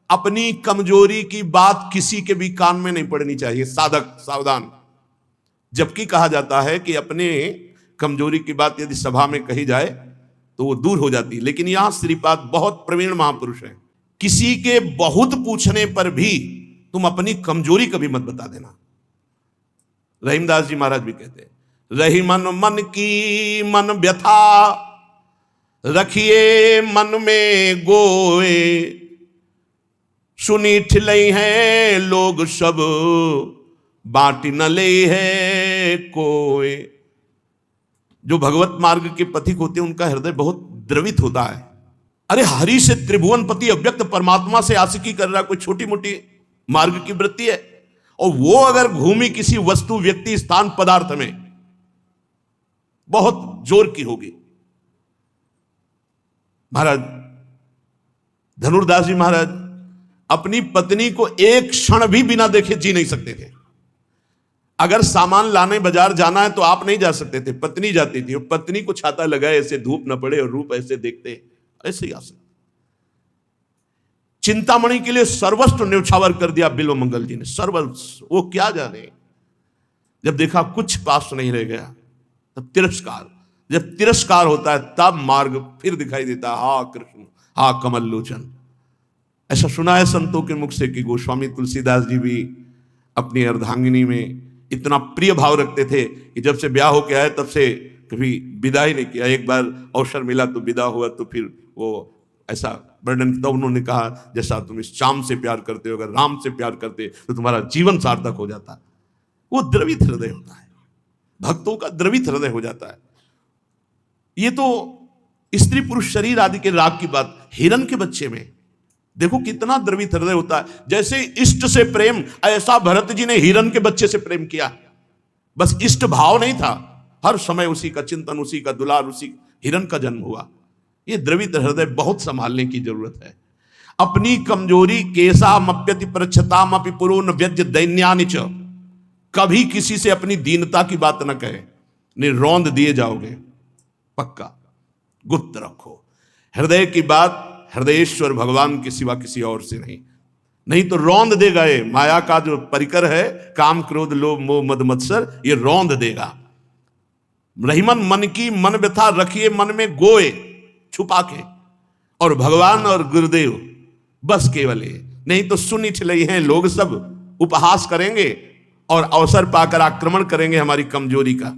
अपनी कमजोरी की बात किसी के भी कान में नहीं पड़नी चाहिए। साधक सावधान। जबकि कहा जाता है कि अपने कमजोरी की बात यदि सभा में कही जाए तो वो दूर हो जाती है, लेकिन यहां श्रीपाद बहुत प्रवीण महापुरुष हैं। किसी के बहुत पूछने पर भी तुम अपनी कमजोरी कभी मत बता देना। रहीमदास जी महाराज भी कहते हैं, रही मन मन की मन व्यथा, रखिए मन में गोए, सुनी ठिलई है लोग सब, बांट न ले है कोई। जो भगवत मार्ग के पथिक होते हैं उनका हृदय बहुत द्रवित होता है। अरे हरि से त्रिभुवनपति अव्यक्त परमात्मा से आशिकी कर रहा, कोई छोटी मोटी मार्ग की वृत्ति है? और वो अगर घूमी किसी वस्तु व्यक्ति स्थान पदार्थ में, बहुत जोर की होगी। महाराज धनुर्दास जी महाराज अपनी पत्नी को एक क्षण भी बिना देखे जी नहीं सकते थे। अगर सामान लाने बाजार जाना है तो आप नहीं जा सकते थे, पत्नी जाती थी। और पत्नी को छाता लगाए ऐसे धूप न पड़े और रूप ऐसे देखते, ऐसे ही आ सकते। चिंतामणि के लिए सर्वस्व न्यौछावर कर दिया बिल्व मंगल जी ने, सर्वस्व। वो क्या जाने, जब देखा कुछ पास नहीं रह गया तब तिरस्कार। जब तिरस्कार होता है तब मार्ग फिर दिखाई देता है। हा कृष्ण, हा कमल लोचन। ऐसा सुना है संतों के मुख से कि गोस्वामी तुलसीदास जी भी अपनी अर्धांगिनी में इतना प्रिय भाव रखते थे कि जब से ब्याह होके आए तब से कभी विदा ही नहीं किया। एक बार अवसर मिला तो विदा हुआ, तो फिर वो ऐसा वर्णन किया। उन्होंने कहा, जैसा तुम इस श्याम से प्यार करते हो, अगर राम से प्यार करते तो तुम्हारा जीवन सार्थक हो जाता। वो द्रवित हृदय होता है, भक्तों का द्रवित हृदय हो जाता है। ये तो स्त्री पुरुष शरीर आदि के राग की बात। हिरण के बच्चे में देखो कितना द्रवित हृदय होता है। जैसे इष्ट से प्रेम, ऐसा भरत जी ने हिरण के बच्चे से प्रेम किया। बस इष्ट भाव नहीं था, हर समय उसी का चिंतन, उसी का दुलार, उसी हिरण का जन्म हुआ। ये द्रवित हृदय बहुत संभालने की जरूरत है। अपनी कमजोरी केसा मप्यति प्रच्छताम अपि पुरो न व्यज्य दैन्यानि च। कभी किसी से अपनी दीनता की बात न कहे, नहीं रौंद दिए जाओगे पक्का। गुप्त रखो हृदय की बात, हृदयेश्वर भगवान के सिवा किसी और से नहीं तो रौंद देगा। ये माया का जो परिकर है, काम क्रोध लोभ मोह मद मत्सर, ये रौंद देगा। रहीमन मन की मन व्यथा, रखिए मन में गोए छुपा के। और भगवान और गुरुदेव बस केवल ये, नहीं तो सुनी ठिलई हैं लोग सब, उपहास करेंगे और अवसर पाकर आक्रमण करेंगे हमारी कमजोरी का,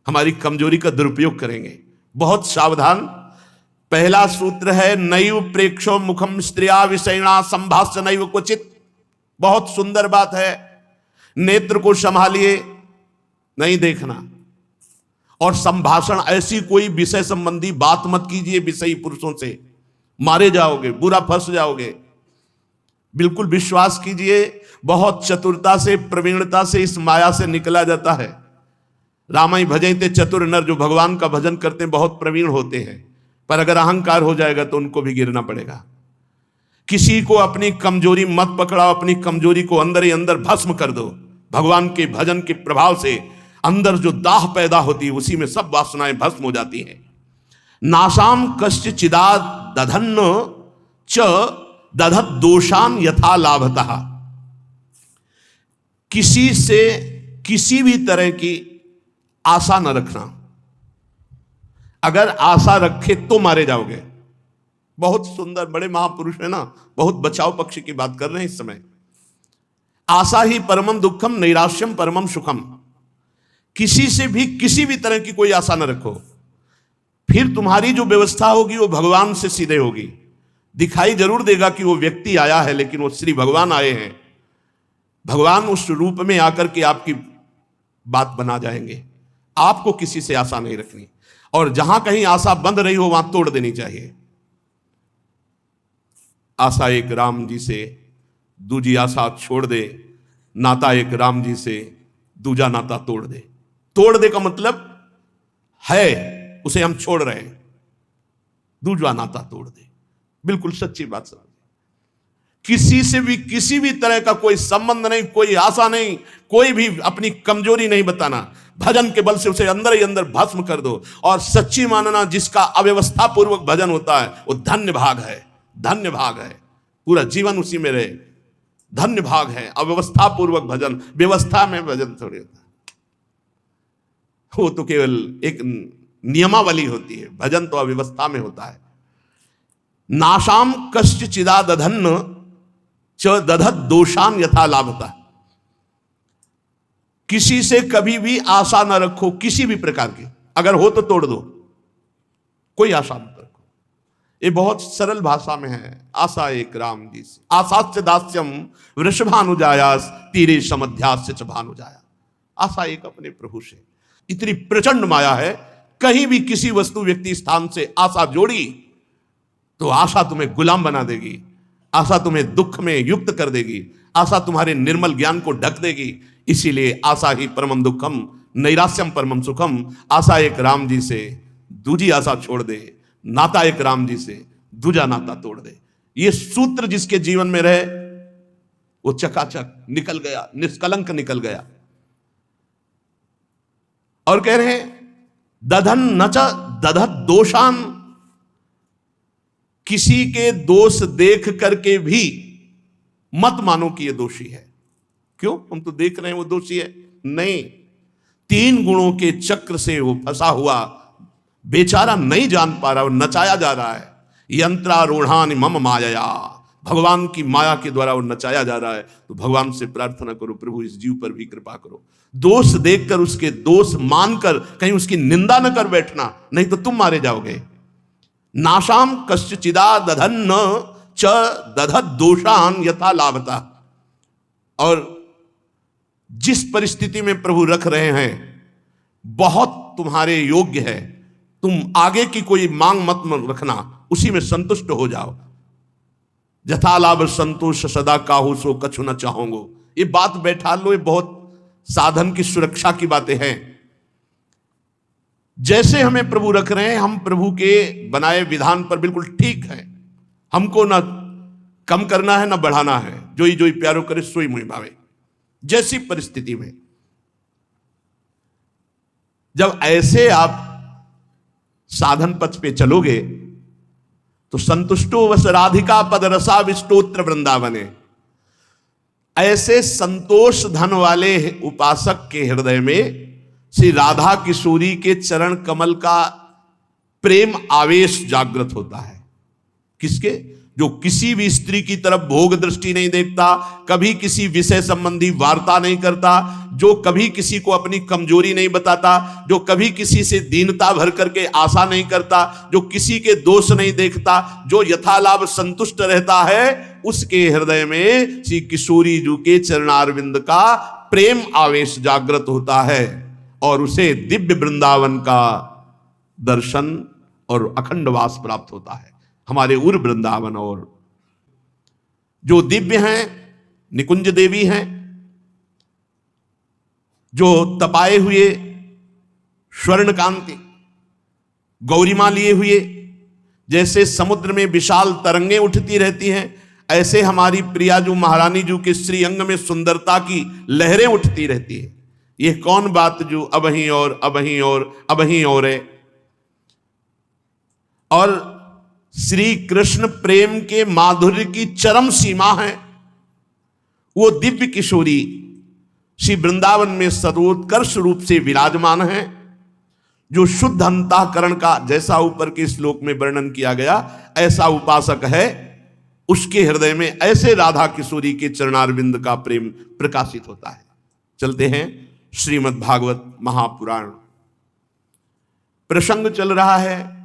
हमारी कमजोरी का दुरुपयोग करेंगे। बहुत सावधान। पहला सूत्र है, नैव प्रेक्षो मुखम स्त्रिया विषयणा संभाष्य नैव क्वचित। बहुत सुंदर बात है। नेत्र को संभालिए, नहीं देखना। और संभाषण, ऐसी कोई विषय संबंधी बात मत कीजिए विषयी पुरुषों से, मारे जाओगे, बुरा फंस जाओगे। बिल्कुल विश्वास कीजिए, बहुत चतुरता से, प्रवीणता से इस माया से निकला जाता है। रामाई भजते चतुर नर, जो भगवान का भजन करते हैं बहुत प्रवीण होते हैं, पर अगर अहंकार हो जाएगा तो उनको भी गिरना पड़ेगा। किसी को अपनी कमजोरी मत पकड़ाओ, अपनी कमजोरी को अंदर ही अंदर भस्म कर दो। भगवान के भजन के प्रभाव से अंदर जो दाह पैदा होती है, उसी में सब वासनाएं भस्म हो जाती हैं। नाशाम कश्च चिदा दधन्न च दधत दोषान यथा लाभतः। किसी से किसी भी तरह की आशा न रखना। अगर आशा रखे तो मारे जाओगे। बहुत सुंदर, बड़े महापुरुष है ना, बहुत बचाव पक्ष की बात कर रहे हैं इस समय। आशा ही परमम दुखम, नैराश्यम परमम सुखम। किसी से भी किसी भी तरह की कोई आशा न रखो। फिर तुम्हारी जो व्यवस्था होगी वो भगवान से सीधे होगी। दिखाई जरूर देगा कि वो व्यक्ति आया है, लेकिन वो श्री भगवान आए हैं। भगवान उस रूप में आकर के आपकी बात बना जाएंगे। आपको किसी से आशा नहीं रखनी, और जहां कहीं आशा बंध रही हो वहां तोड़ देनी चाहिए। आशा एक राम जी से, दूजी आशा छोड़ दे। नाता एक राम जी से, दूजा नाता तोड़ दे। तोड़ दे का मतलब है उसे हम छोड़ रहे हैं, दूजा नाता तोड़ दे। बिल्कुल सच्ची बात समझ। किसी से भी किसी भी तरह का कोई संबंध नहीं, कोई आशा नहीं, कोई भी अपनी कमजोरी नहीं बताना। भजन के बल से उसे अंदर ही अंदर भस्म कर दो। और सच्ची मानना, जिसका अव्यवस्था पूर्वक भजन होता है वो धन्य भाग है, धन्य भाग है। पूरा जीवन उसी में रहे, धन्य भाग है। अव्यवस्था पूर्वक भजन, व्यवस्था में भजन थोड़ी होता है, वो तो केवल एक नियमावली होती है, भजन तो अव्यवस्था में होता है। नाशाम कश्च चिदा दधन्न च दधत दोषान यथा लाभता। किसी से कभी भी आशा न रखो, किसी भी प्रकार की, अगर हो तो तोड़ दो, कोई आशा मत रखो। ये बहुत सरल भाषा में है। आशा एक राम जी से, आशास्य दास्यम वृषभानुजायास तीरे समध्यास्य च भानुजाया। आशा एक अपने प्रभु से। इतनी प्रचंड माया है, कहीं भी किसी वस्तु व्यक्ति स्थान से आशा जोड़ी तो आशा तुम्हें गुलाम बना देगी, आशा तुम्हें दुख में युक्त कर देगी, आशा तुम्हारे निर्मल ज्ञान को ढक देगी। इसीलिए आशा ही परमम दुखम नैरास्यम परमम सुखम। आशा एक राम जी से, दूजी आशा छोड़ दे। नाता एक राम जी से, दूजा नाता तोड़ दे। ये सूत्र जिसके जीवन में रहे वो चकाचक निकल गया, निष्कलंक निकल गया। और कह रहे हैं दधन नच दधत दोषान, किसी के दोष देख करके भी मत मानो कि ये दोषी है। क्यों? हम तो देख रहे हैं वो दोषी है, नहीं। 3 गुणों के चक्र से वो फंसा हुआ बेचारा नहीं जान पा रहा, वो नचाया जा रहा है। यंत्रारूढ़ान मम माया, भगवान की माया के द्वारा वो नचाया जा रहा है। तो भगवान से प्रार्थना करो, प्रभु इस जीव पर भी कृपा करो। दोष देखकर उसके दोष मानकर कहीं उसकी निंदा न कर बैठना, नहीं तो तुम मारे जाओगे। नाशाम कश्चिदा दधन्न च दधत दोषान यथा लाभता। और जिस परिस्थिति में प्रभु रख रहे हैं बहुत तुम्हारे योग्य है, तुम आगे की कोई मांग मत रखना, उसी में संतुष्ट हो जाओ। यथा लाभ संतोष सदा काहू सो कछु न चाहोगो। ये बात बैठा लो, ये बहुत साधन की सुरक्षा की बातें हैं। जैसे हमें प्रभु रख रहे हैं, हम प्रभु के बनाए विधान पर बिल्कुल ठीक है। हमको ना कम करना है ना बढ़ाना है। जोई जोई प्यारो करे सोई मुहि भावे। जैसी परिस्थिति में जब ऐसे आप साधन पथ पे चलोगे तो संतुष्टो वस राधिका पद रसा विष्टोत्र वृंदावने। ऐसे संतोष धन वाले उपासक के हृदय में श्री राधा किशोरी के चरण कमल का प्रेम आवेश जागृत होता है। किसके? जो किसी भी स्त्री की तरफ भोग दृष्टि नहीं देखता, कभी किसी विषय संबंधी वार्ता नहीं करता, जो कभी किसी को अपनी कमजोरी नहीं बताता, जो कभी किसी से दीनता भर करके आशा नहीं करता, जो किसी के दोष नहीं देखता, जो यथालाभ संतुष्ट रहता है, उसके हृदय में श्री किशोरी जी के चरणारविंद का प्रेम आवेश जागृत होता है और उसे दिव्य वृंदावन का दर्शन और अखंड वास प्राप्त होता है। हमारे उर वृंदावन और जो दिव्य हैं, निकुंज देवी हैं, जो तपाए हुए स्वर्ण कांति गौरीमा लिए हुए, जैसे समुद्र में विशाल तरंगें उठती रहती हैं, ऐसे हमारी प्रिया जो महारानी जी के श्री अंग में सुंदरता की लहरें उठती रहती है। ये कौन बात जो अबहीं और अबहीं और अबहीं और है। और श्री कृष्ण प्रेम के माधुर्य की चरम सीमा है। वो दिव्य किशोरी श्री वृंदावन में सर्वोत्कर्ष रूप से विराजमान है, जो शुद्ध अंतःकरण का, जैसा ऊपर के श्लोक में वर्णन किया गया, ऐसा उपासक है। उसके हृदय में ऐसे राधा किशोरी के चरणारविंद का प्रेम प्रकाशित होता है। चलते हैं श्रीमद् भागवत महापुराण। प्रसंग चल रहा है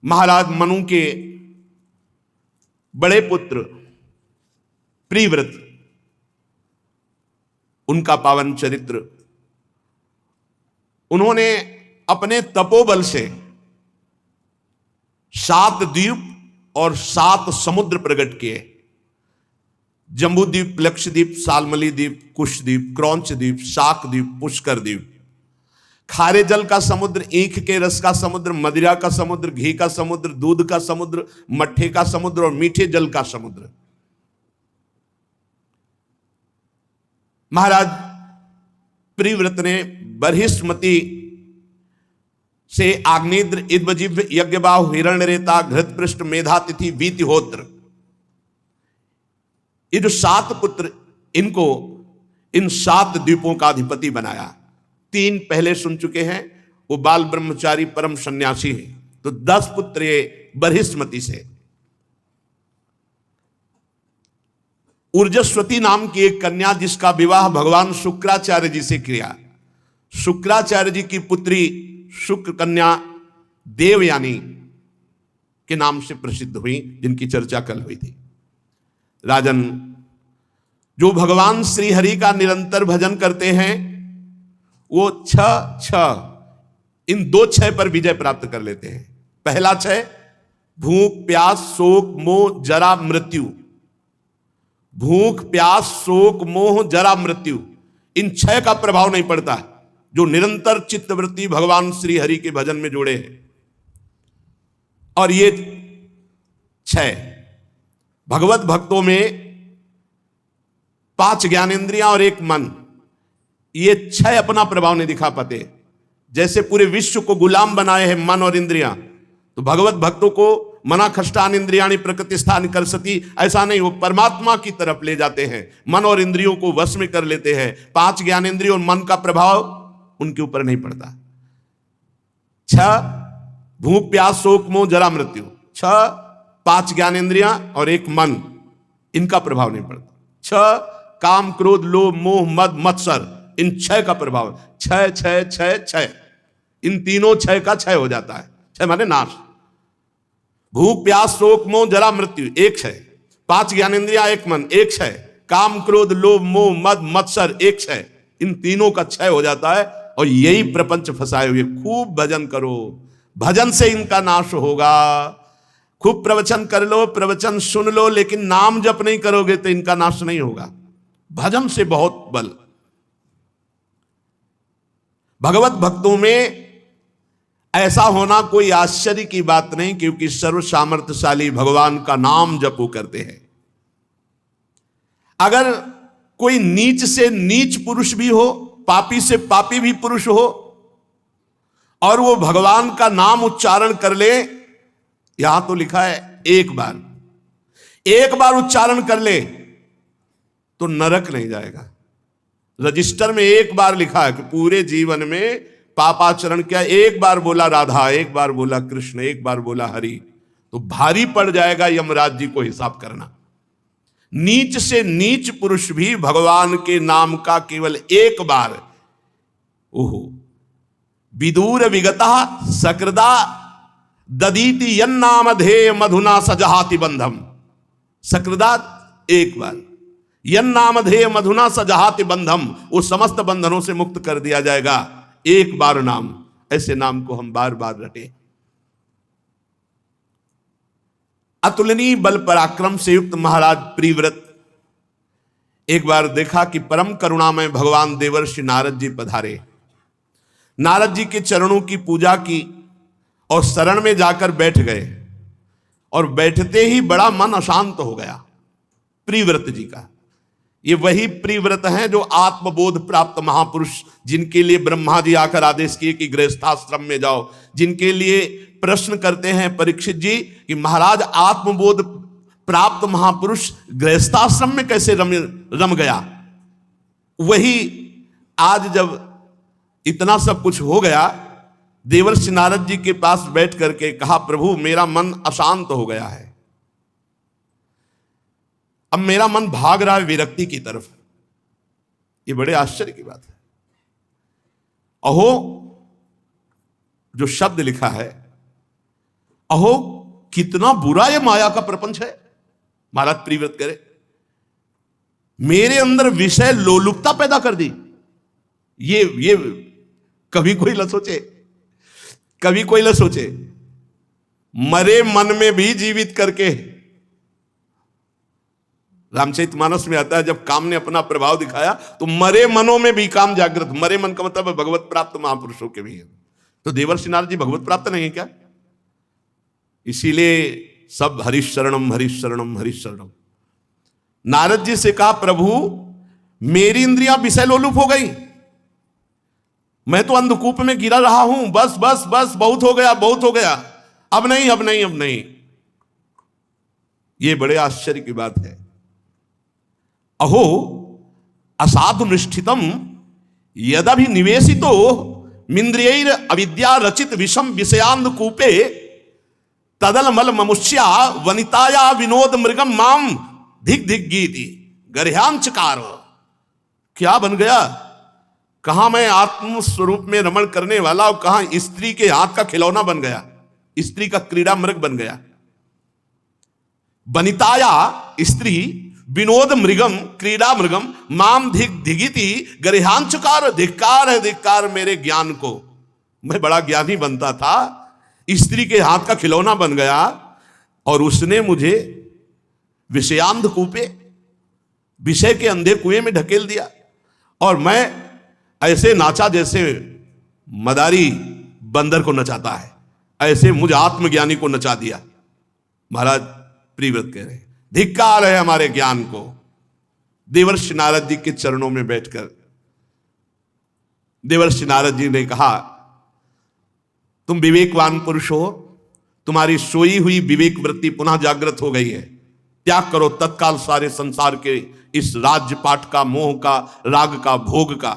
महाराज मनु के बड़े पुत्र प्रिव्रत, उनका पावन चरित्र। उन्होंने अपने तपोबल से 7 द्वीप और 7 समुद्र प्रकट किए। जम्बूद्वीप, लक्षद्वीप, सालमली द्वीप, कुशद्वीप, क्रौंच द्वीप, शाक द्वीप, पुष्कर द्वीप। खारे जल का समुद्र, ईख के रस का समुद्र, मदिरा का समुद्र, घी का समुद्र, दूध का समुद्र, मट्ठे का समुद्र और मीठे जल का समुद्र। महाराज प्रिव्रत ने बर्हिष्मति से आग्नेद्र, इद्वजिह्व, यज्ञबाहु, हिरण्यरेता, घृतपृष्ठ, मेधातिथि, वीतिहोत्र ये जो 7 पुत्र, इनको इन 7 द्वीपों का अधिपति बनाया। 3 पहले सुन चुके हैं, वो बाल ब्रह्मचारी परम सन्यासी हैं। तो 10 पुत्र ये बरहिस्मति से। ऊर्जस्वती नाम की एक कन्या, जिसका विवाह भगवान शुक्राचार्य जी से किया। शुक्राचार्य जी की पुत्री शुक्र कन्या देवयानी के नाम से प्रसिद्ध हुई, जिनकी चर्चा कल हुई थी। राजन, जो भगवान श्री हरि का निरंतर भजन करते हैं, वो 6 इन 2 क्षय पर विजय प्राप्त कर लेते हैं। पहला क्षय भूख प्यास शोक मोह जरा मृत्यु। भूख प्यास शोक मोह जरा मृत्यु, इन 6 का प्रभाव नहीं पड़ता जो निरंतर चित्तवृत्ति भगवान श्री हरि के भजन में जोड़े हैं। और ये 6 भगवत भक्तों में 5 ज्ञानेंद्रियां और 1 मन, ये 6 अपना प्रभाव नहीं दिखा पाते। जैसे पूरे विश्व को गुलाम बनाए हैं मन और इंद्रियां, तो भगवत भक्तों को मना खष्टान इंद्रियाणि प्रकृति स्थान कर सती, ऐसा नहीं, वो परमात्मा की तरफ ले जाते हैं, मन और इंद्रियों को वश में कर लेते हैं। 5 ज्ञानेंद्रियों और मन का प्रभाव उनके ऊपर नहीं पड़ता। 6 भूख प्यास शोक मोह जरा मृत्यु, 6 5 ज्ञानेंद्रियां और 1 मन, इनका प्रभाव नहीं पड़ता। 6 काम क्रोध लोभ मोह मद मत्सर, इन 6 का प्रभाव 6 इन तीनों 6 का क्षय हो जाता है। 6 माने नाश। भूख प्यास शोक मोह जरा मृत्यु 1 क्षय, 5 ज्ञानेंद्रियां 1 मन 1 क्षय, काम क्रोध लोभ मोह मद मत्सर 1 क्षय, इन तीनों का क्षय हो जाता है। और यही प्रपंच फंसाए हुए, खूब भजन करो, भजन से इनका नाश होगा। खूब प्रवचन कर लो, प्रवचन सुन लो, लेकिन नाम जप नहीं करोगे तो इनका नाश नहीं होगा। भजन से बहुत बल। भगवत भक्तों में ऐसा होना कोई आश्चर्य की बात नहीं, क्योंकि सर्व सामर्थ्यशाली भगवान का नाम जपो करते हैं। अगर कोई नीच से नीच पुरुष भी हो, पापी से पापी भी पुरुष हो, और वो भगवान का नाम उच्चारण कर ले, यहां तो लिखा है एक बार उच्चारण कर ले तो नरक नहीं जाएगा। रजिस्टर में एक बार लिखा है कि पूरे जीवन में पापाचरण किया, एक बार बोला राधा, एक बार बोला कृष्ण, एक बार बोला हरि, तो भारी पड़ जाएगा यमराज जी को हिसाब करना। नीच से नीच पुरुष भी भगवान के नाम का केवल एक बार, ओहो विदूर विगता सकृदा ददीति यन्नाम धेय मधुना सजहाति बंधम। सकृदा एक बार, यन्नाम धेय मधुना सजहाति बंधम, वो समस्त बंधनों से मुक्त कर दिया जाएगा। एक बार नाम, ऐसे नाम को हम बार बार रटे। अतुलनीय बल पराक्रम से युक्त महाराज प्रिव्रत एक बार देखा कि परम करुणामय भगवान देवर्षि नारद जी पधारे। नारद जी के चरणों की पूजा की और शरण में जाकर बैठ गए, और बैठते ही बड़ा मन अशांत हो गया प्रिव्रत जी का। ये वही प्रिव्रत हैं जो आत्मबोध प्राप्त महापुरुष, जिनके लिए ब्रह्मा जी आकर आदेश किए कि गृहस्थाश्रम में जाओ, जिनके लिए प्रश्न करते हैं परीक्षित जी कि महाराज आत्मबोध प्राप्त महापुरुष गृहस्थाश्रम में कैसे रम गया। वही आज जब इतना सब कुछ हो गया, देवर्षि नारद जी के पास बैठ करके कहा, प्रभु मेरा मन अशांत हो गया है, अब मेरा मन भाग रहा है विरक्ति की तरफ। ये बड़े आश्चर्य की बात है। अहो जो शब्द लिखा है, अहो कितना बुरा ये माया का प्रपंच है। महाराज प्रिव्रत करे, मेरे अंदर विषय लोलुपता पैदा कर दी। ये कभी कोई न सोचे, कभी कोई न सोचे, मरे मन में भी जीवित करके। रामचरितमानस में आता है, जब काम ने अपना प्रभाव दिखाया तो मरे मनों में भी काम जागृत। मरे मन का मतलब भगवत प्राप्त महापुरुषों के भी है। तो देवर्षि नारद जी भगवत प्राप्त नहीं है क्या? इसीलिए सब हरीश शरणम हरीश शरणम हरीश शरणम। नारद जी से कहा, प्रभु मेरी इंद्रियां विषय लोलुप हो गई, मैं तो अंधकूप में गिरा रहा हूं, बस बस बस बहुत हो गया, बहुत हो गया, अब नहीं अब नहीं अब नहीं। ये बड़े आश्चर्य की बात है। अहो असाधु निष्ठितम यदभिनिवेशितो मिंद्रियैर अविद्या रचित विषम विषयांधकूपे तदलमल ममुष्या वनिताया विनोद मृगम माम धिक धिक गीति गर्ह्यांचकार। क्या बन गया? कहां मैं आत्म स्वरूप में रमण करने वाला और कहां स्त्री के हाथ का खिलौना बन गया, स्त्री का क्रीड़ा मृग बन गया। वनिताया स्त्री, विनोद मृगम क्रीड़ा मृगम, माम धिक धिगिति गर्ह्यांचकार। धिक्कार है, धिक्कार मेरे ज्ञान को। मैं बड़ा ज्ञानी बनता था, स्त्री के हाथ का खिलौना बन गया और उसने मुझे विषयांध कूपे, विषय के अंधे कुएं में ढकेल दिया और मैं ऐसे नाचा जैसे मदारी बंदर को नचाता है, ऐसे मुझ आत्मज्ञानी को नचा दिया। महाराज प्रियव्रत कह रहे हैं धिक्कार है हमारे ज्ञान को। देवर्षि नारद जी के चरणों में बैठकर देवर्षि नारद जी ने कहा, तुम विवेकवान पुरुष हो, तुम्हारी सोई हुई विवेक वृत्ति पुनः जागृत हो गई है। त्याग करो तत्काल सारे संसार के इस राज्य पाठ का, मोह का, राग का, भोग का।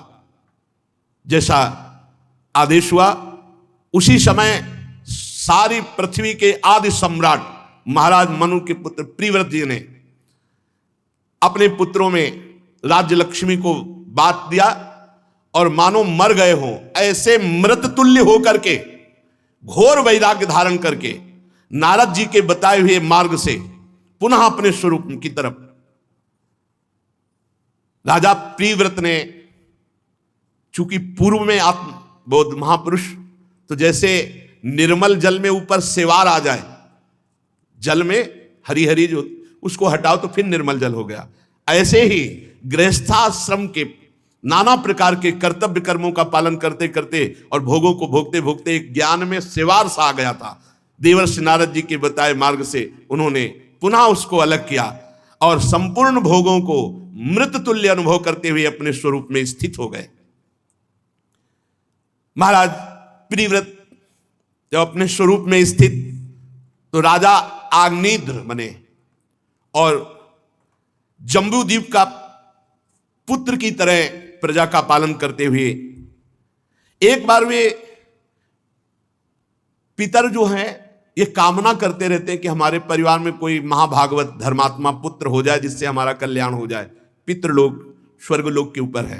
जैसा आदेश हुआ उसी समय सारी पृथ्वी के आदि सम्राट महाराज मनु के पुत्र प्रियव्रत जी ने अपने पुत्रों में राज्य लक्ष्मी को बांट दिया और मानो मर गए हो ऐसे मृत तुल्य होकर के, घोर वैराग्य धारण करके नारद जी के बताए हुए मार्ग से पुनः अपने स्वरूप की तरफ राजा प्रियव्रत ने, चूंकि पूर्व में आत्मबोध महापुरुष, तो जैसे निर्मल जल में ऊपर सेवार आ जाए, जल में हरी हरी जो उसको हटाओ तो फिर निर्मल जल हो गया, ऐसे ही गृहस्थाश्रम के नाना प्रकार के कर्तव्य कर्मों का पालन करते करते और भोगों को भोगते भोगते एक ज्ञान में सेवार सा आ गया था। देवर्षि नारद जी के बताए मार्ग से उन्होंने पुनः उसको अलग किया और संपूर्ण भोगों को मृत तुल्य अनुभव करते हुए अपने स्वरूप में स्थित हो गए। महाराज प्रियव्रत जब अपने स्वरूप में स्थित, तो राजा आग्नेय बने और जम्बूद्वीप का पुत्र की तरह प्रजा का पालन करते हुए एक बार वे पितर जो हैं ये कामना करते रहते हैं कि हमारे परिवार में कोई महाभागवत धर्मात्मा पुत्र हो जाए जिससे हमारा कल्याण हो जाए। पितृलोक स्वर्गलोक के ऊपर है,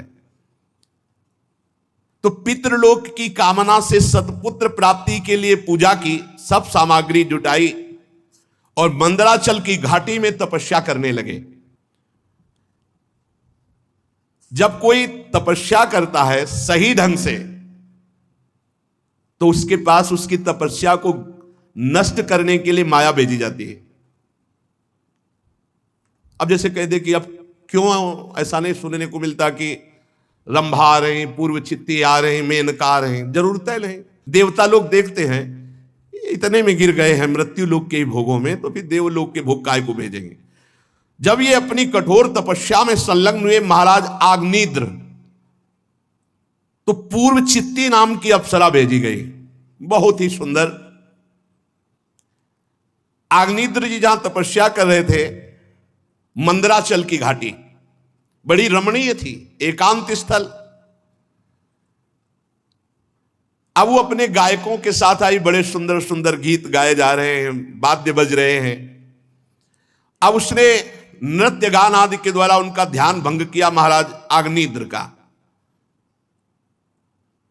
तो पितृलोक की कामना से सतपुत्र प्राप्ति के लिए पूजा की सब सामग्री जुटाई और मंदराचल की घाटी में तपस्या करने लगे। जब कोई तपस्या करता है सही ढंग से तो उसके पास उसकी तपस्या को नष्ट करने के लिए माया भेजी जाती है। अब जैसे कह दे कि अब क्यों ऐसा नहीं सुनने को मिलता कि रंभा आ रहे हैं, पूर्व चित्ती आ रहे हैं, मेनका आ रहे हैं, जरूरत है नहीं। देवता लोग देखते हैं इतने में गिर गए हैं मृत्यु लोक के भोगों में, तो फिर देवलोक के भोग काय को भेजेंगे। जब ये अपनी कठोर तपस्या में संलग्न हुए महाराज आग्नेय, तो पूर्व चित्ती नाम की अप्सरा भेजी गई, बहुत ही सुंदर। आग्नेय जी जहां तपस्या कर रहे थे मंदराचल की घाटी बड़ी रमणीय थी, एकांत स्थल। अब वो अपने गायकों के साथ आई, बड़े सुंदर सुंदर गीत गाए जा रहे हैं, वाद्य बज रहे हैं। अब उसने नृत्य गान आदि के द्वारा उनका ध्यान भंग किया महाराज आग्नेय का।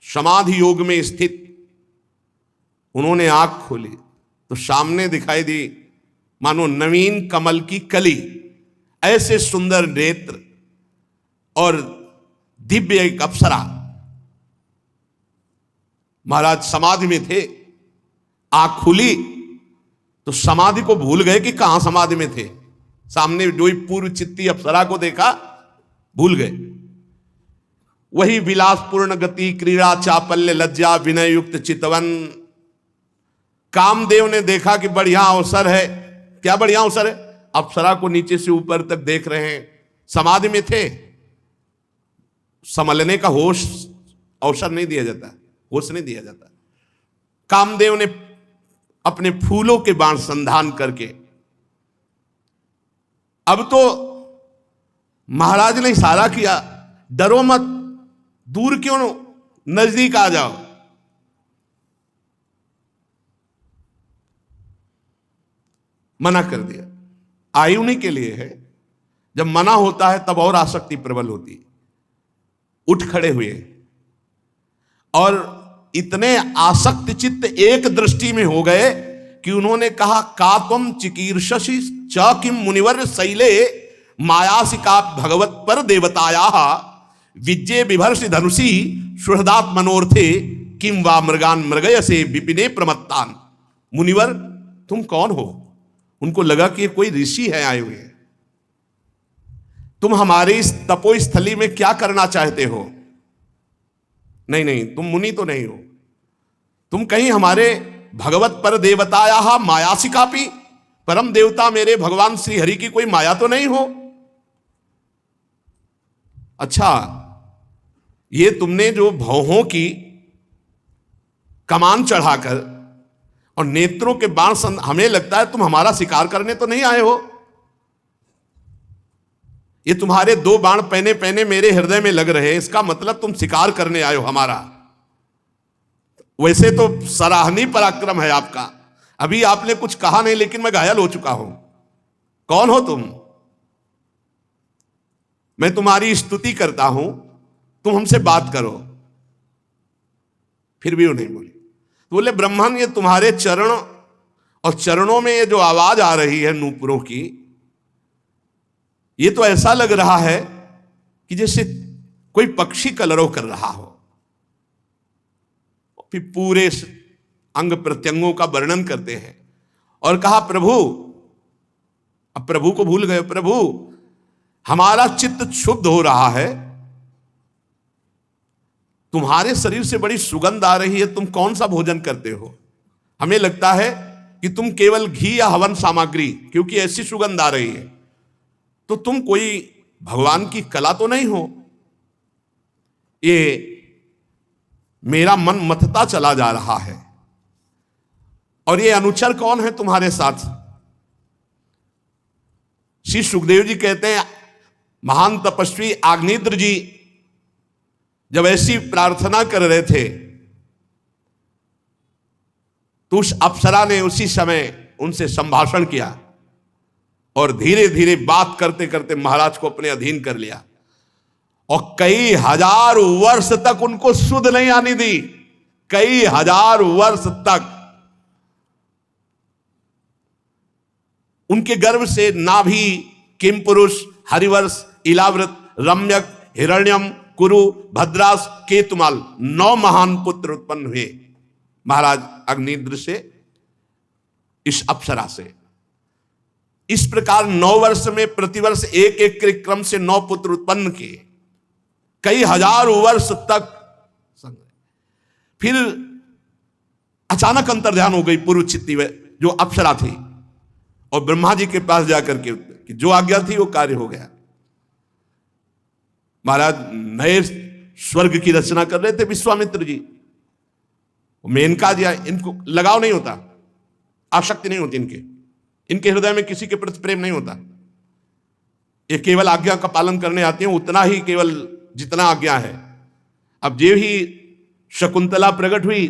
समाधि योग में स्थित उन्होंने आंख खोली तो सामने दिखाई दी मानो नवीन कमल की कली, ऐसे सुंदर नेत्र और दिव्य एक अप्सरा। महाराज समाधि में थे, आंख खुली तो समाधि को भूल गए कि कहां समाधि में थे। सामने जो ही पूर्व चित्ती अप्सरा को देखा भूल गए। वही विलासपूर्ण गति, क्रीड़ा, चापल्य, लज्जा, विनय युक्त चितवन। कामदेव ने देखा कि बढ़िया अवसर है। क्या बढ़िया अवसर है? अप्सरा को नीचे से ऊपर तक देख रहे हैं, समाधि में थे। संभलने का होश अवसर नहीं दिया जाता, होश नहीं दिया जाता। कामदेव ने अपने फूलों के बाण संधान करके अब तो महाराज ने इशारा किया, डरो मत, दूर क्यों, नजदीक आ जाओ। मना कर दिया। आयु उन्हीं के लिए है, जब मना होता है तब और आसक्ति प्रबल होती है। उठ खड़े हुए और इतने आसक्त चित्त एक दृष्टि में हो गए कि उन्होंने कहा, का तुम चिकीर्षसि च किम मुनिवर शैले मायासिका भगवत पर देवताया विजय बिभर्षि धनुषी सुहृदात मनोर्थे किम वा मृगान मृगय से विपिने प्रमत्तान। मुनिवर तुम कौन हो? उनको लगा कि कोई ऋषि है आए हुए। तुम हमारे इस तपोस्थली में क्या करना चाहते हो? नहीं नहीं, तुम मुनि तो नहीं हो, तुम कहीं हमारे भगवत पर देवताया मायासिकापि, परम देवता मेरे भगवान श्री हरि की कोई माया तो नहीं हो? अच्छा, ये तुमने जो भौहों की कमान चढ़ाकर और नेत्रों के बाण हमें लगता है तुम हमारा शिकार करने तो नहीं आए हो। ये तुम्हारे 2 बाण पहने पहने मेरे हृदय में लग रहे हैं, इसका मतलब तुम शिकार करने आए हो हमारा। वैसे तो सराहनीय पराक्रम है आपका, अभी आपने कुछ कहा नहीं लेकिन मैं घायल हो चुका हूं। कौन हो तुम? मैं तुम्हारी स्तुति करता हूं, तुम हमसे बात करो। फिर भी वो नहीं बोली। तो बोले, ब्रह्मन ये तुम्हारे चरण और चरणों में ये जो आवाज आ रही है नूपुरों की, ये तो ऐसा लग रहा है कि जैसे कोई पक्षी कलरव कर रहा हो। फिर पूरे अंग प्रत्यंगों का वर्णन करते हैं और कहा, प्रभु, अब प्रभु को भूल गए, प्रभु हमारा चित्त क्षुब्ध हो रहा है, तुम्हारे शरीर से बड़ी सुगंध आ रही है, तुम कौन सा भोजन करते हो? हमें लगता है कि तुम केवल घी या हवन सामग्री, क्योंकि ऐसी सुगंध आ रही है, तो तुम कोई भगवान की कला तो नहीं हो। ये मेरा मन मथता चला जा रहा है। और ये अनुचर कौन है तुम्हारे साथ? श्री सुखदेव जी कहते हैं, महान तपस्वी आग्नेत्र जी जब ऐसी प्रार्थना कर रहे थे तो उस अप्सरा ने उसी समय उनसे संभाषण किया और धीरे धीरे बात करते करते महाराज को अपने अधीन कर लिया और कई हजार वर्ष तक उनको सुध नहीं आने दी। कई हजार वर्ष तक उनके गर्भ से नाभि, किम पुरुष, हरिवर्ष, इलाव्रत, रम्यक, हिरण्यम, कुरु, भद्रास, केतुमाल 9 महान पुत्र उत्पन्न हुए महाराज अग्निद्र से, इस अप्सरा से। इस प्रकार 9 वर्ष में प्रतिवर्ष एक एक के क्रम से 9 पुत्र उत्पन्न किए, कई हजार वर्ष तक। फिर अचानक अंतर्ध्यान हो गई पूर्व चित्ती जो अप्सरा थी और ब्रह्मा जी के पास जाकर के जो आज्ञा थी वो कार्य हो गया। महाराज नए स्वर्ग की रचना कर रहे थे विश्वामित्र जी। मेनका जी, इनको लगाव नहीं होता, आसक्ति नहीं होती इनके हृदय में किसी के प्रति प्रेम नहीं होता। ये केवल आज्ञा का पालन करने आते हैं, उतना ही केवल जितना आज्ञा है। अब जो ही शकुंतला प्रकट हुई,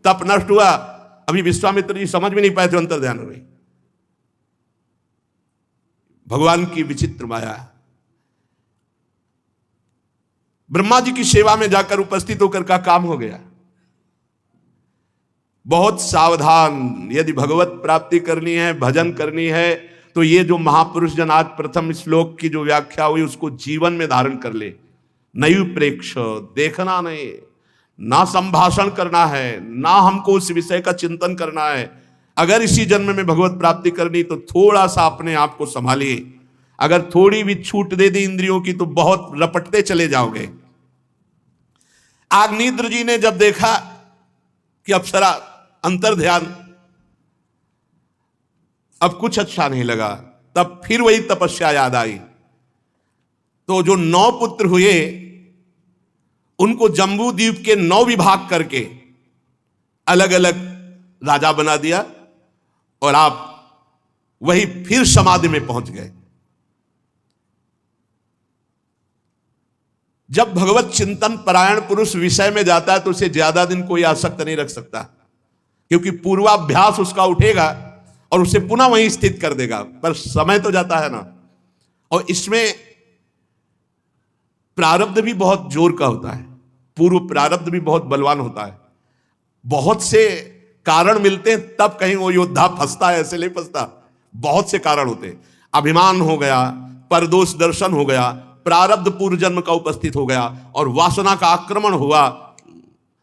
तप नष्ट हुआ, अभी विश्वामित्र जी समझ भी नहीं पाए थे, अंतर्ध्यान हो गई। भगवान की विचित्र माया। ब्रह्मा जी की सेवा में जाकर उपस्थित होकर का काम हो गया। बहुत सावधान, यदि भगवत प्राप्ति करनी है, भजन करनी है, तो ये जो महापुरुष जन आज प्रथम श्लोक की जो व्याख्या हुई उसको जीवन में धारण कर ले। नयु प्रेक्ष, देखना नहीं, ना संभाषण करना है, ना हमको उस विषय का चिंतन करना है। अगर इसी जन्म में भगवत प्राप्ति करनी तो थोड़ा सा अपने आप को संभालिए। अगर थोड़ी भी छूट दे दी इंद्रियों की तो बहुत रपटते चले जाओगे। आग्नेत्र जी ने जब देखा कि अप्सरा अंतर्ध्यान, अब कुछ अच्छा नहीं लगा, तब फिर वही तपस्या याद आई। तो जो 9 पुत्र हुए उनको जम्बू द्वीप के 9 विभाग करके अलग अलग राजा बना दिया और आप वही फिर समाधि में पहुंच गए। जब भगवत चिंतन परायण पुरुष विषय में जाता है तो उसे ज्यादा दिन कोई आसक्त नहीं रख सकता, क्योंकि पूर्वाभ्यास उसका उठेगा और उसे पुनः वहीं स्थित कर देगा, पर समय तो जाता है ना। और इसमें प्रारब्ध भी बहुत जोर का होता है, पूर्व प्रारब्ध भी बहुत बलवान होता है। बहुत से कारण मिलते हैं तब कहीं वो योद्धा फंसता है, ऐसे नहीं फंसता। बहुत से कारण होते हैं, अभिमान हो गया, परदोष दर्शन हो गया, प्रारब्ध पूर्व जन्म का उपस्थित हो गया और वासना का आक्रमण हुआ,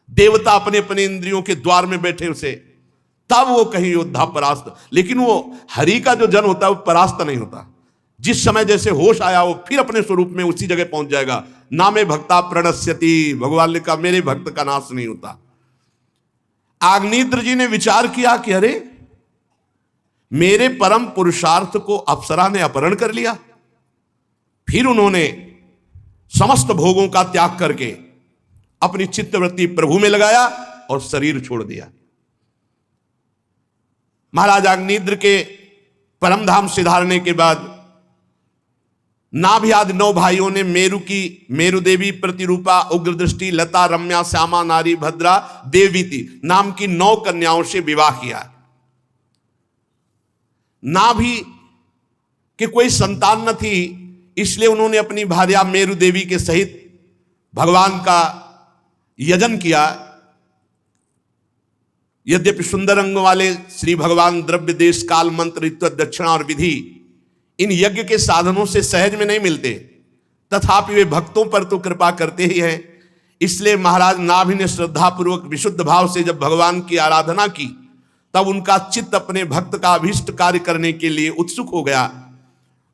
देवता अपने अपने इंद्रियों के द्वार में बैठे उसे, तब वो कहीं योद्धा परास्त। लेकिन वो हरि का जो जन होता है वो परास्त नहीं होता। जिस समय जैसे होश आया वो फिर अपने स्वरूप में उसी जगह पहुंच जाएगा। ना में भक्ता प्रणश्यति, भगवान ने कहा मेरे भक्त का नाश नहीं होता। आग्नेत्र जी ने विचार किया कि अरे मेरे परम पुरुषार्थ को अप्सरा ने अपहरण कर लिया। फिर उन्होंने समस्त भोगों का त्याग करके अपनी चित्तवृत्ति प्रभु में लगाया और शरीर छोड़ दिया। महाराज आग्नेत्र के परमधाम सिधारने के बाद नाभि आदि 9 भाइयों ने मेरु देवी प्रतिरूपा, उग्र दृष्टि, लता, रम्या, श्यामा, नारी, भद्रा, देवीति नाम की 9 कन्याओं से विवाह किया। नाभि के कोई संतान न थी, इसलिए उन्होंने अपनी भार्या मेरु देवी के सहित भगवान का यजन किया। यद्यपि सुंदर अंग वाले श्री भगवान द्रव्य देश काल मंत्र ऋत्व दक्षिणा और विधि इन यज्ञ के साधनों से सहज में नहीं मिलते, तथापि वे भक्तों पर तो कृपा करते ही हैं। इसलिए महाराज नाभि ने श्रद्धापूर्वक विशुद्ध भाव से जब भगवान की आराधना की, तब उनका चित्त अपने भक्त का अभीष्ट कार्य करने के लिए उत्सुक हो गया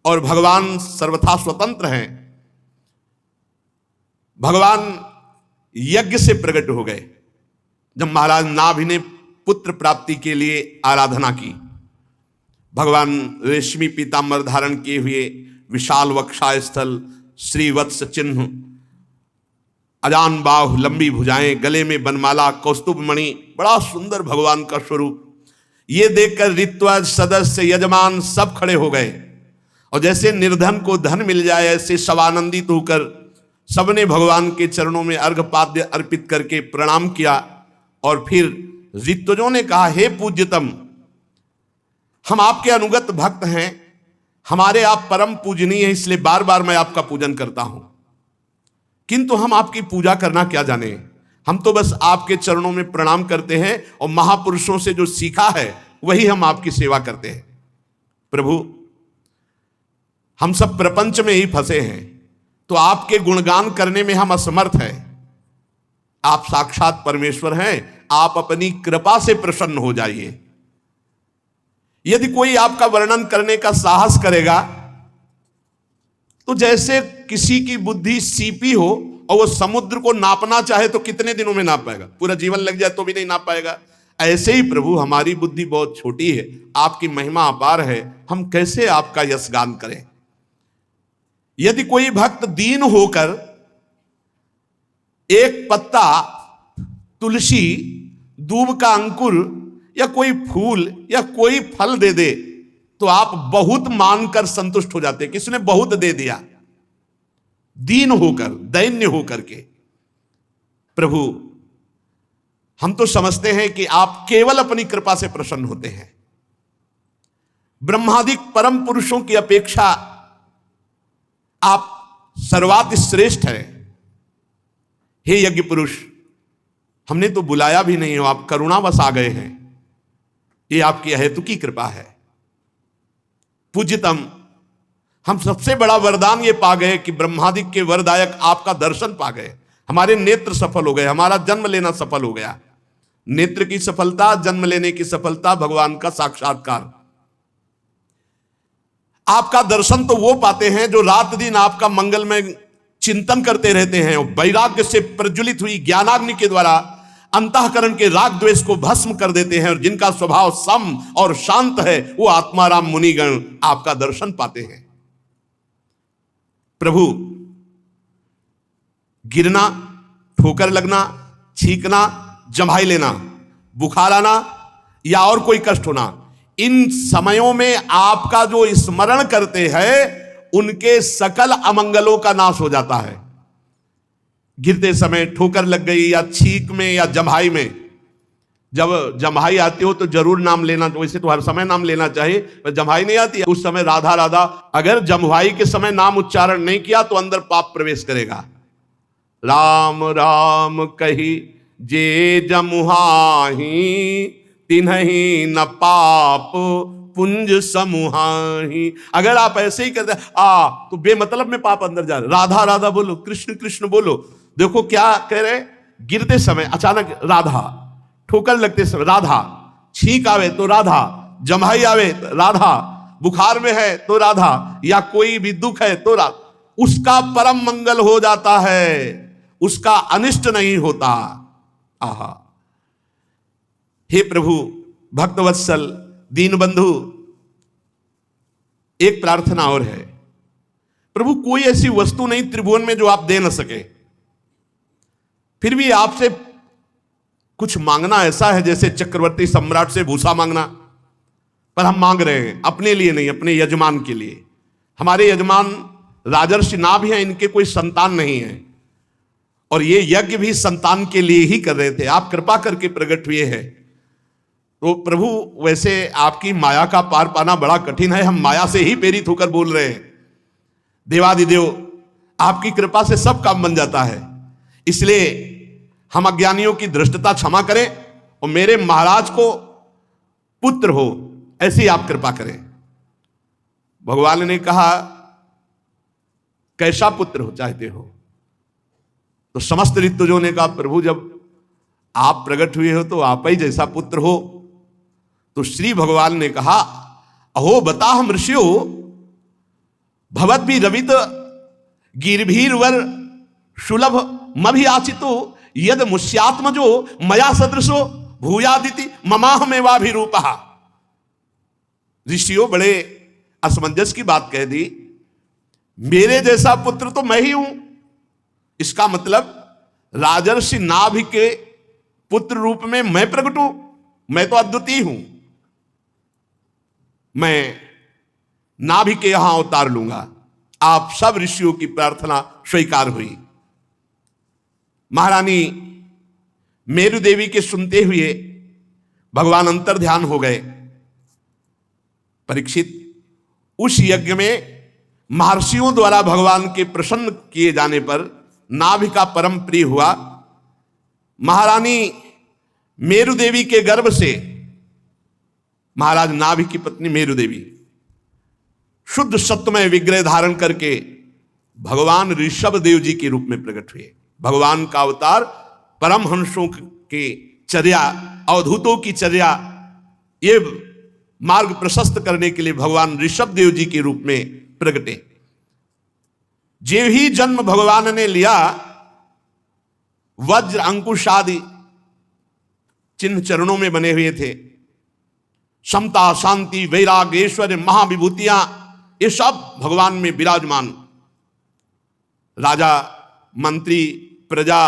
और भगवान सर्वथा स्वतंत्र हैं। भगवान यज्ञ से प्रकट हो गए। जब महाराज नाभि ने पुत्र प्राप्ति के लिए आराधना की, भगवान रेशमी पीतांबर धारण किए हुए, विशाल वक्षा स्थल, श्रीवत्स चिन्ह, अजान बाहु, लंबी भुजाएं, गले में बनमाला, कौस्तुभ मणि, बड़ा सुंदर भगवान का स्वरूप। ये देखकर ऋत्वज, सदस्य, यजमान सब खड़े हो गए और जैसे निर्धन को धन मिल जाए ऐसे सवानंदित होकर सबने भगवान के चरणों में अर्घपाद्य अर्पित करके प्रणाम किया। और फिर ऋत्वजों ने कहा, हे पूज्यतम, हम आपके अनुगत भक्त हैं, हमारे आप परम पूजनीय हैं, इसलिए बार बार मैं आपका पूजन करता हूं। किंतु हम आपकी पूजा करना क्या जाने, हम तो बस आपके चरणों में प्रणाम करते हैं और महापुरुषों से जो सीखा है वही हम आपकी सेवा करते हैं। प्रभु, हम सब प्रपंच में ही फंसे हैं, तो आपके गुणगान करने में हम असमर्थ हैं। आप साक्षात परमेश्वर हैं, आप अपनी कृपा से प्रसन्न हो जाइए। यदि कोई आपका वर्णन करने का साहस करेगा तो जैसे किसी की बुद्धि सीपी हो और वो समुद्र को नापना चाहे तो कितने दिनों में नाप पाएगा, पूरा जीवन लग जाए तो भी नहीं नाप पाएगा। ऐसे ही प्रभु, हमारी बुद्धि बहुत छोटी है, आपकी महिमा अपार है, हम कैसे आपका यशगान करें। यदि कोई भक्त दीन होकर एक पत्ता, तुलसी, दूब का अंकुर या कोई फूल या कोई फल दे दे तो आप बहुत मानकर संतुष्ट हो जाते, किसने बहुत दे दिया, दीन होकर, दैन्य होकर के। प्रभु, हम तो समझते हैं कि आप केवल अपनी कृपा से प्रसन्न होते हैं। ब्रह्मादिक परम पुरुषों की अपेक्षा आप सर्वात श्रेष्ठ हैं। हे यज्ञ पुरुष, हमने तो बुलाया भी नहीं हो, आप करुणावश आ गए हैं, ये आपकी अहेतुकी कृपा है। पूज्यतम, हम सबसे बड़ा वरदान ये पा गए कि ब्रह्मादिक के वरदायक आपका दर्शन पा गए, हमारे नेत्र सफल हो गए, हमारा जन्म लेना सफल हो गया। नेत्र की सफलता, जन्म लेने की सफलता, भगवान का साक्षात्कार। आपका दर्शन तो वो पाते हैं जो रात दिन आपका मंगलमय चिंतन करते रहते हैं, वैराग्य से प्रज्वलित हुई ज्ञानाग्नि के द्वारा अंतःकरण के राग द्वेष को भस्म कर देते हैं और जिनका स्वभाव सम और शांत है, वो आत्माराम मुनिगण आपका दर्शन पाते हैं। प्रभु, गिरना, ठोकर लगना, छींकना, जम्हाई लेना, बुखार आना या और कोई कष्ट होना, इन समयों में आपका जो स्मरण करते हैं उनके सकल अमंगलों का नाश हो जाता है। गिरते समय ठोकर लग गई या छींक में या जम्हाई में, जब जम्हाई आती हो तो जरूर नाम लेना, वैसे तो हर समय नाम लेना चाहिए, पर जम्हाई नहीं आती है उस समय राधा राधा, अगर जम्हाई के समय नाम उच्चारण नहीं किया तो अंदर पाप प्रवेश करेगा। राम राम कही जे जमुहाही, तिन्हि न पाप पुंज समूहाही। अगर आप ऐसे ही करते तो बेमतलब में पाप अंदर जा रहे। राधा राधा बोलो, कृष्ण कृष्ण बोलो। देखो क्या कह रहे, गिरते समय अचानक राधा, ठोकर लगते समय राधा, छींक आवे तो राधा, जम्हाई आवे तो राधा, बुखार में है तो राधा, या कोई भी दुख है तो राधा, उसका परम मंगल हो जाता है, उसका अनिष्ट नहीं होता। आहा, हे प्रभु भक्तवत्सल दीनबंधु, एक प्रार्थना और है। प्रभु कोई ऐसी वस्तु नहीं त्रिभुवन में जो आप दे न सके, फिर भी आपसे कुछ मांगना ऐसा है जैसे चक्रवर्ती सम्राट से भूसा मांगना, पर हम मांग रहे हैं अपने लिए नहीं, अपने यजमान के लिए। हमारे यजमान राजर्षि नाभ हैं, इनके कोई संतान नहीं है, और ये यज्ञ भी संतान के लिए ही कर रहे थे। आप कृपा करके प्रकट हुए हैं, तो प्रभु वैसे आपकी माया का पार पाना बड़ा कठिन है, हम माया से ही प्रेरित होकर बोल रहे हैं। देवादिदेव आपकी कृपा से सब काम बन जाता है, इसलिए हम अज्ञानियों की धृष्टता क्षमा करें और मेरे महाराज को पुत्र हो ऐसी आप कृपा करें। भगवान ने कहा कैसा पुत्र हो चाहते हो, तो समस्त ऋतुजों ने कहा प्रभु जब आप प्रकट हुए हो तो आप ही जैसा पुत्र हो। तो श्री भगवान ने कहा अहो बता हम ऋषियों, भवत भी रवित गिरभीर वर सुलभ मभियाचितो यद मुष्यात्मजो मया सदृशो भूयादिति ममाहमेवाभिरूपः। ऋषियों बड़े असमंजस की बात कह दी, मेरे जैसा पुत्र तो मैं ही हूं। इसका मतलब राजर्षि नाभ के पुत्र रूप में मैं प्रकट हूं, मैं तो अद्वितीय हूं। मैं नाभि के यहां अवतार लूंगा। आप सब ऋषियों की प्रार्थना स्वीकार हुई। महारानी मेरु देवी के सुनते हुए भगवान अंतर ध्यान हो गए। परीक्षित, उस यज्ञ में महर्षियों द्वारा भगवान के प्रसन्न किए जाने पर नाभि का परम प्रिय हुआ। महारानी मेरु देवी के गर्भ से महाराज नाभि की पत्नी मेरु देवी शुद्ध सत्यमय विग्रह धारण करके भगवान ऋषभ देव जी के रूप में प्रकट हुए। भगवान का अवतार परमहंसों के चर्या, अवधूतों की चर्या, ये मार्ग प्रशस्त करने के लिए भगवान ऋषभ देव जी के रूप में प्रकटे। जे ही जन्म भगवान ने लिया, वज्र अंकुश आदि चिन्ह चरणों में बने हुए थे। समता, शांति, वैराग्य, ऐश्वर्य, महाविभूतियां, ये सब भगवान में विराजमान। राजा, मंत्री, प्रजा,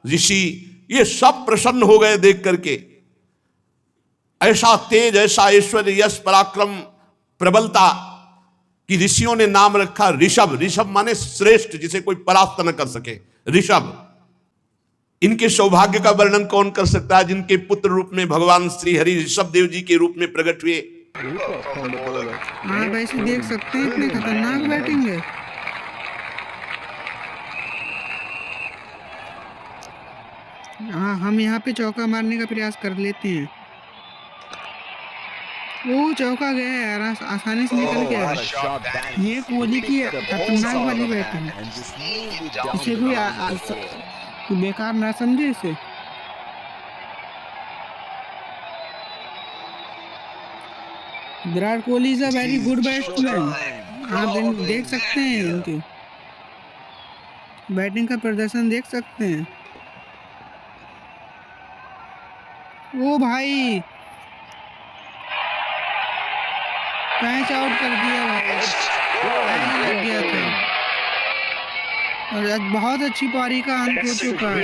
ऋषि, ये सब प्रसन्न हो गए देख करके। ऐसा तेज, ऐसा ऐश्वर्य, यश, पराक्रम, प्रबलता कि ऋषियों ने नाम रखा ऋषभ। ऋषभ माने श्रेष्ठ, जिसे कोई परास्त न कर सके, ऋषभ। इनके सौभाग्य का वर्णन कौन कर सकता है, जिनके पुत्र रूप में भगवान श्री हरि ऋषभ देव जी के रूप में प्रकट हुए। आप ऐसे देख सकते हैं, इतने खतरनाक बैटिंग है। हाँ, हम यहाँ पे चौका मारने का प्रयास कर लेते हैं। वो चौका गया है यार, आसानी से निकल गया है। ये कोहली की खतरनाक वाली बैटिंग है, इसे कोई बेकार ना समझे इसे। Virat Kohli is a very good batsman. आप देख सकते हैं, इनकी बैटिंग का प्रदर्शन देख सकते हैं। ओ भाई, कैच आउट कर दिया भाई, लग गया था। और आज बहुत अच्छी पारी का अंत हो चुका है।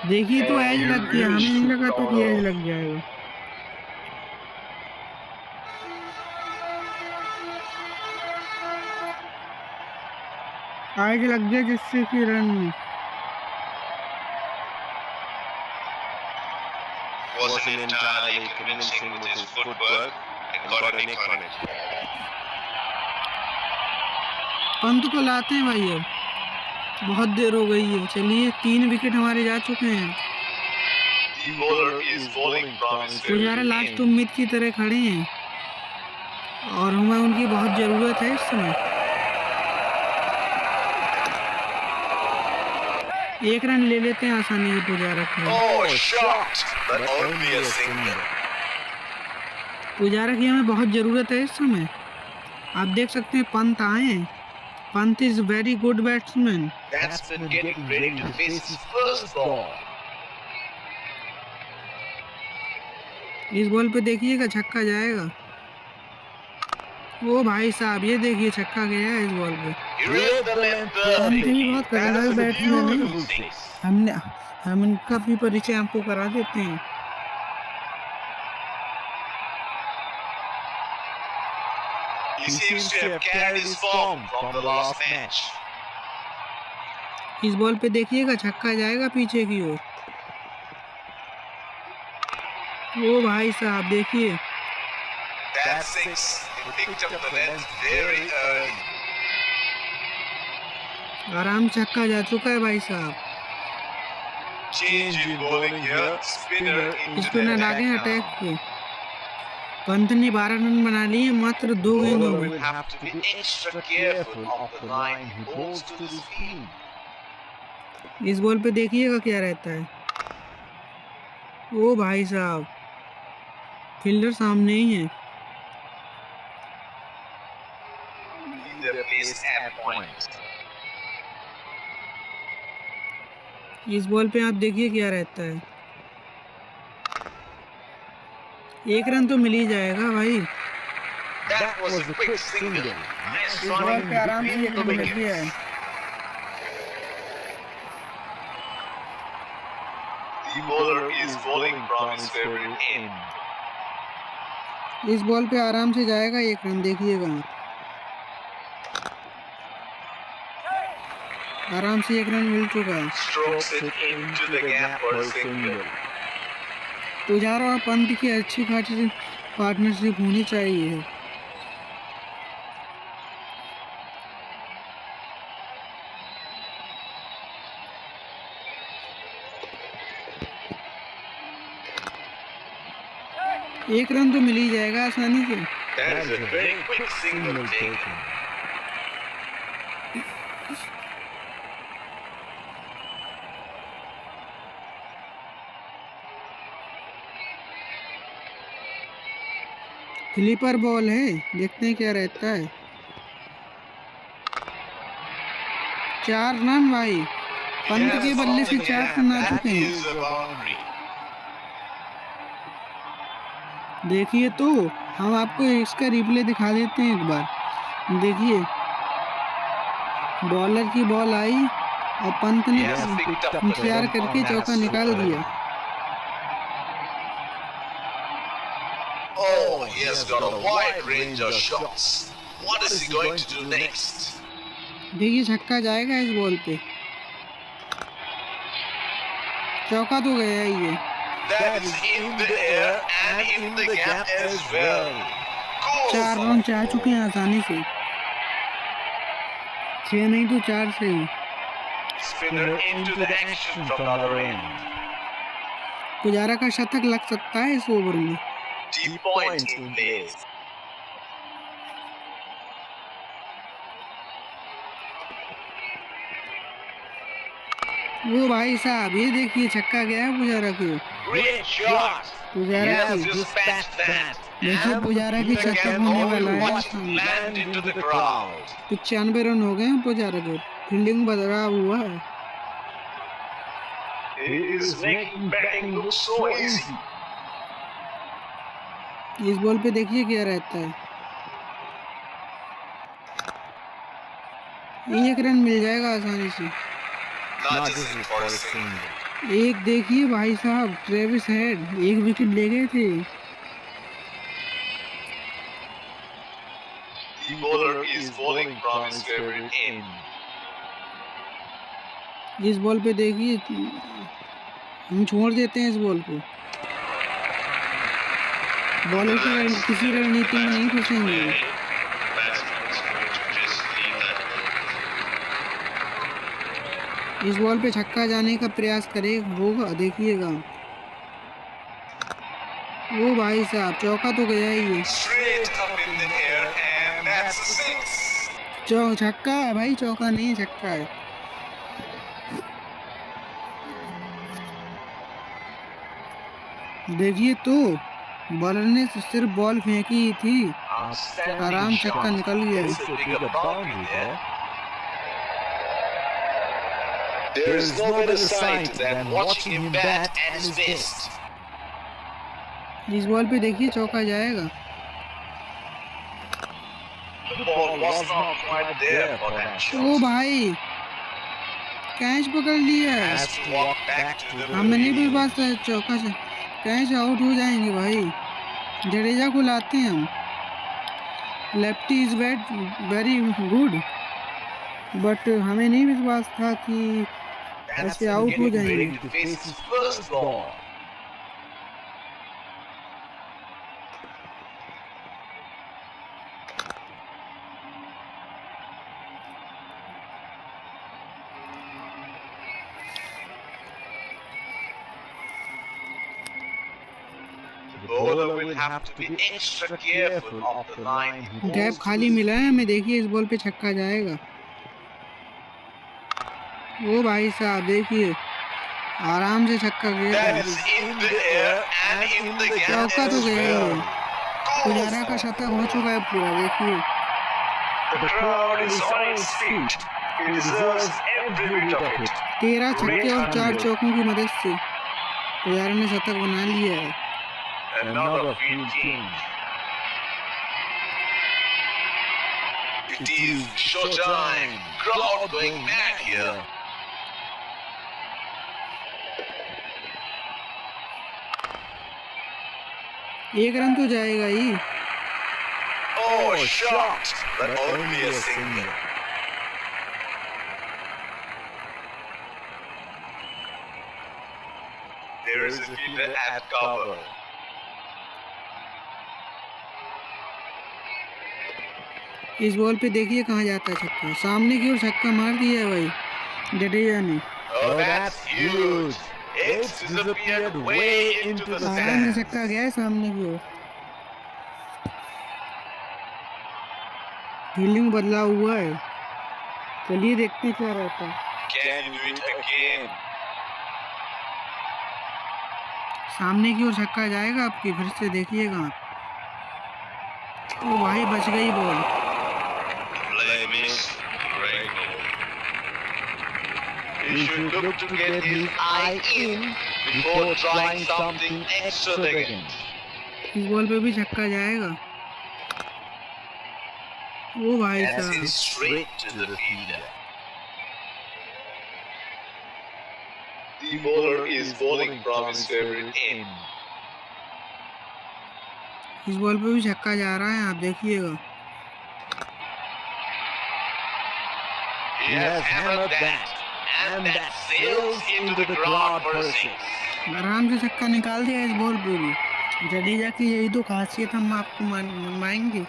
देखिए तो एज लग गया, हमें नहीं लगा तो कि एज लग जाएगा। आज लग गया जिससे कि रन में Wasn't entirely convincing with his footwork and got a nick on it. Pant को लाते हैं भाई, अब बहुत देर हो गई है। चलिए 3 विकेट हमारे जा चुके हैं। The bowler is bowling from his Pujara favorite last end. उम्मीद की तरह खड़े हैं और हमें उनकी बहुत जरूरत है इस समय। 1 रन ले लेते हैं आसानी से पुजारा की। Oh, shot, but only a single. Pujara की हमें बहुत जरूरत है इस समय। आप देख सकते हैं पंत आए हैं। Pant is very good batsman. Batsman getting ready to face his first ball. इस बॉल पे देखिएगा छक्का जाएगा। ओ भाई साहब, ये देखिए छक्का गया है इस बॉल पे। He read the length Pant भी perfectly. बहुत खतरनाक That's a बैट्समैन है। beautiful six. हम इनका भी परिचय आपको करा देते हैं। He seems to have carried his form from the last match. इस बॉल पे देखिएगा छक्का जाएगा पीछे की ओर। ओ भाई साहब देखिए, That six, he picked up the length very early. आराम से छक्का जा चुका है भाई साहब। Change in bowling here. Spinner into the spinner आ गए हैं attack अटैक now. पे। पंत ने 12 रन बना लिए मात्र 2 गेंदों Bowler में। will have to be extra careful of the line he bowls to the field. इस बॉल पे देखिएगा क्या रहता है। ओ भाई साहब, फील्डर सामने ही है। Fielder placed at point. इस बॉल पे आप देखिए क्या रहता है। 1 रन तो मिल ही जाएगा भाई। That was a quick single. Nice इस बॉल running पे आराम से between 1 the रन मिल गया wickets. है। The bowler is bowling from his favorite end. इस बॉल पे आराम से जाएगा 1 रन, देखिएगा आराम से 1 रन मिल चुका है। Strokes it into the gap for a single. Pujara और पंत की अच्छी खासी पार्टनरशिप होनी चाहिए। एक रन तो मिल ही जाएगा आसानी से। That is a very quick single taken. Slower ball है, देखते हैं क्या रहता है। 4 रन भाई, पंत के बल्ले से 4 रन आ चुके हैं। That is a boundary. देखिए तो हम आपको इसका रिप्ले दिखा देते हैं एक बार। देखिए बॉलर की बॉल आई और पंत ने He has picked up the इंतजार run करके on that चौका निकाल super. दिया। Oh, he has got a wide range of shots. What is he going to do next? देखिए छक्का जाएगा इस बॉल पे, चौका तो गया ही है। That is in the air and in the gap as well. 4 run चाह चुके हैं आसानी से, 6 नहीं तो 4 से ही। Spinner into the action from the other end. Pujara का शतक लग सकता है इस ओवर में। Deep point in place. वो भाई साहब ये देखिए छक्का गया है पुजारा को। Great shot. पुजारा Yes, की dispatched that. देखिए पुजारा की The शतक gap होने only वाला है। watched land into the crowd. 95 run हो गए हैं पुजारा को, फील्डिंग बदला हुआ है। He is making batting look so easy. इस बॉल पे देखिए क्या रहता है। 1 रन मिल जाएगा आसानी से। Not just for a single. एक देखिए भाई साहब, ट्रेविस हेड 1 विकेट ले गए थे। The bowler is bowling from his favorite end. इस बॉल पे देखिए हम छोड़ देते हैं इस बॉल को। बॉलर की किसी रणनीति में नहीं फंसेंगे। इस बॉल पे छक्का जाने का प्रयास करे होगा, देखिएगा। ओ भाई साहब, चौका तो गया ही है। छक्का है भाई, चौका नहीं है, छक्का है। देखिए तो बॉलर ने सिर्फ बॉल फेंकी थी, आराम छक्का निकल गया। There is no better sight than watching him bat at his best. इस बॉल पे देखिए चौका जाएगा। The ball was not quite there for that shot. ओ भाई, कैच पकड़ लिया। Has to walk back to the हमें नहीं pavilion. विश्वास था चौका से कैच आउट हो जाएंगे भाई। जडेजा को लाते हैं हम। Lefty is bat very good, but हमें नहीं विश्वास था कि ऐसे आउट हो जाएंगे। Ready to face his first ball. The bowler will have to be extra careful of the line he gap bowls खाली to. मिला है हमें, देखिए इस बॉल पे छक्का जाएगा। ओ भाई साहब देखिए, आराम से छक्का गया। That is in the air and in the gap चौका तो as गया ही well. है। पुजारा का शतक हो चुका है पूरा, देखिए। The crowd is on its feet. It deserves every bit of it. 13 छक्के और 4 चौकों की मदद से पुजारा ने शतक बना लिया है। Another field change. It is showtime. Crowd going mad here. एक रन तो जाएगा ही। Oh, shot, but only a single. There is a fielder at cover. इस बॉल पे देखिए कहाँ जाता है छक्का, सामने की ओर छक्का मार दिया है भाई जडेजा ने। Oh, that's huge. It's disappeared way into the आराम से stands. छक्का गया है सामने की ओर। फील्डिंग बदला हुआ है, चलिए देखते हैं क्या रहता है। Can you do it again? सामने की ओर छक्का जाएगा आपकी, फिर से देखिएगा आप। ओ भाई बच गई ball. Play miss. Great goal. He should look to get his eye in before trying something extravagant. इस बॉल पे भी छक्का जाएगा। ओ भाई As साहब, it straight to the fielder. The bowler is bowling from his favorite end. इस ball पे भी छक्का जा रहा है, आप देखिएगा। He has hammered that, and that sails into the crowd for a six. आराम से छक्का निकाल दिया इस बॉल पे भी। जडेजा की यही तो खासियत हम आपको मनवाएंगे।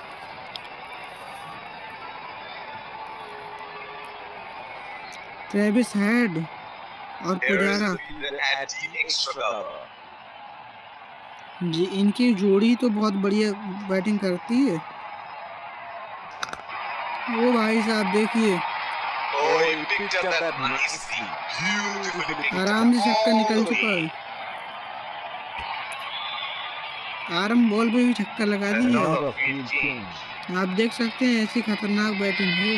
ट्रेविस हेड और There is Pujara, the fielder at the extra cover. जी इनकी जोड़ी तो बहुत बढ़िया बैटिंग करती है। ओ भाई साहब देखिए, Oh, he picked up that nicely. Beautifully picked आराम से up छक्का all निकल the चुका way. है। आरम बॉल पे भी छक्का लगा दिया। Another field change. आप देख सकते हैं ऐसी खतरनाक बैटिंग है।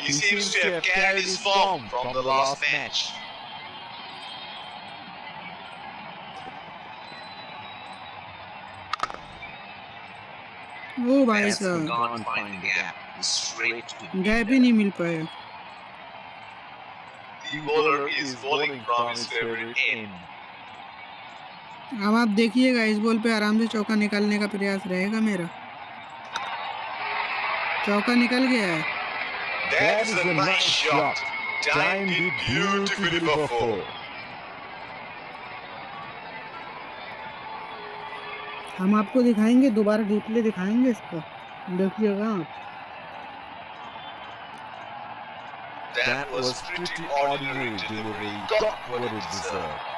He seems to have carried his form from the last match. ओ भाई That's the साहब, gone fine gap. Straight to the gap ही नहीं मिल पाया। The bowler is bowling from his favorite end. अब आप देखिएगा इस बॉल पे आराम से चौका निकालने का प्रयास रहेगा मेरा। चौका निकल गया है। That is a nice shot. Timed it beautifully for four. हम आपको दिखाएंगे, दोबारा डिस्प्ले दिखाएंगे इसका, देखिएगा आप। That was pretty ordinary delivery. Got what it deserved.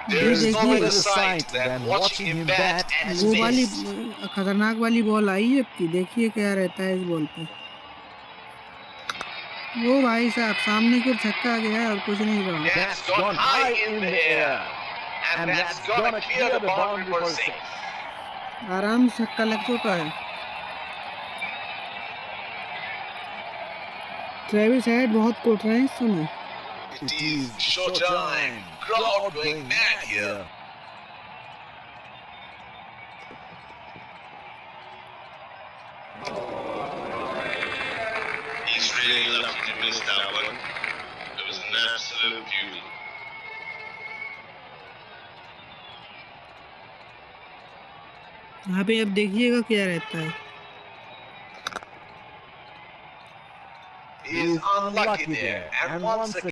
There is no better sight than watching him bat and his वो वाली face. खतरनाक वाली बॉल आई है आपकी, देखिए क्या रहता है इस बॉल पे। वो भाई साहब सामने को छक्का गया है और कुछ नहीं रहा। That's gone high in the air. And that's gonna clear the boundary for six. आराम से छक्का लग चुका है। ट्रेविस हेड बहुत कोट रहे हैं इस समय। It is showtime. Crowd going mad here. He's really lucky to miss that one. It was an absolute beauty. यहाँ पे अब देखिएगा क्या रहता है। He is unlucky there. And once again.